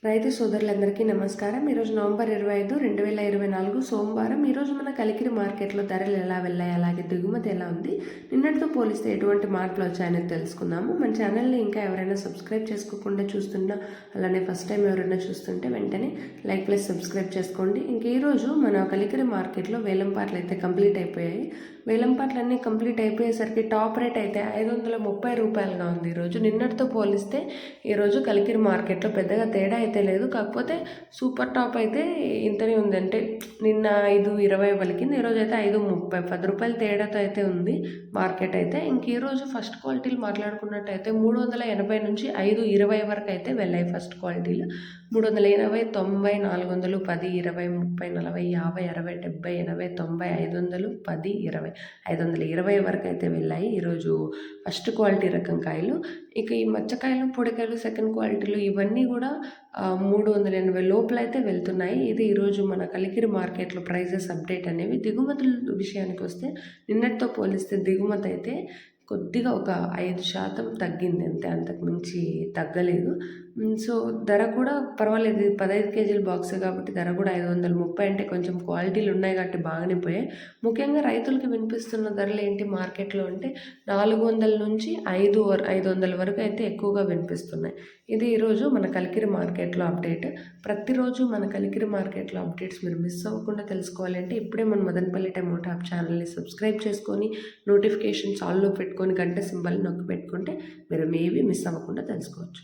రైతు సోదరులందరికీ నమస్కారం. ఈరోజు నవంబర్ 25, 2024 సోమవారం. ఈరోజు మన కలికిరి మార్కెట్లో ధరలు ఎలా వెళ్ళాయి, అలాగే దిగుమతి ఎలా ఉంది, నిన్నటితో పోలిస్తే ఎటువంటి మార్పులు వచ్చాయని తెలుసుకుందాము. మన ఛానల్ని ఇంకా ఎవరైనా సబ్స్క్రైబ్ చేసుకోకుండా చూస్తున్నా, అలానే ఫస్ట్ టైం ఎవరైనా చూస్తుంటే వెంటనే లైక్ ప్లస్ సబ్స్క్రైబ్ చేసుకోండి. ఇంక ఈరోజు మన కలికిరి మార్కెట్లో వేలంపాట్లు అయితే కంప్లీట్ అయిపోయాయి. వేలంపాట్లన్నీ కంప్లీట్ అయిపోయేసరికి టాప్ రేట్ అయితే 530 రూపాయలుగా ఉంది. ఈరోజు నిన్నటితో పోలిస్తే ఈరోజు కలికిరి మార్కెట్లో పెద్దగా తేడా అయితే లేదు. కాకపోతే సూపర్ టాప్ అయితే ఇంతనే ఉంది. అంటే నిన్న 5.20 పలికింది, ఈరోజు అయితే 5.30, 10 రూపాయల తేడాతో అయితే ఉంది మార్కెట్ అయితే. ఇంక ఈరోజు ఫస్ట్ క్వాలిటీలు మాట్లాడుకున్నట్టయితే 380 నుంచి 5.20 వరకు అయితే వెళ్ళాయి. ఫస్ట్ క్వాలిటీలు 380, 90, 400, 10, 20, 30, 40, 50, 60, 70, 80, 90, 500, 10, 20, 520 వరకు అయితే వెళ్ళాయి ఈరోజు ఫస్ట్ క్వాలిటీ రకం కాయలు. ఇక ఈ మచ్చకాయలు, పొడికాయలు, సెకండ్ క్వాలిటీలు ఇవన్నీ కూడా 380 లోపల అయితే వెళ్తున్నాయి. ఇది ఈరోజు మన కలికిరి మార్కెట్లో ప్రైజెస్ అప్డేట్ అనేవి. దిగుమతుల విషయానికి వస్తే నిన్నటితో పోలిస్తే దిగుమతి అయితే కొద్దిగా ఒక 5% తగ్గింది, అంతే, అంతకు మించి తగ్గలేదు. సో ధర కూడా పర్వాలేదు. 15 కేజీల బాక్స్ కాబట్టి ధర కూడా 530, అంటే కొంచెం క్వాలిటీలు ఉన్నాయి కాబట్టి బాగానే పోయాయి. ముఖ్యంగా రైతులకి వినిపిస్తున్న ధరలు ఏంటి మార్కెట్లో అంటే 400 నుంచి 500 వరకు అయితే ఎక్కువగా వినిపిస్తున్నాయి. ఇది ఈరోజు మన కలికిరి మార్కెట్లో అప్డేట్. ప్రతిరోజు మన కలికిరి మార్కెట్లో అప్డేట్స్ మీరు మిస్ అవ్వకుండా తెలుసుకోవాలంటే ఇప్పుడే మన మదనపల్లి టమోటా యాప్ ఛానల్ని సబ్స్క్రైబ్ చేసుకొని నోటిఫికేషన్స్ ఆల్లో పెట్టుకొని గంట సింబల్ నొక్కి పెట్టుకుంటే మీరు మేబీ మిస్ అవ్వకుండా తెలుసుకోవచ్చు.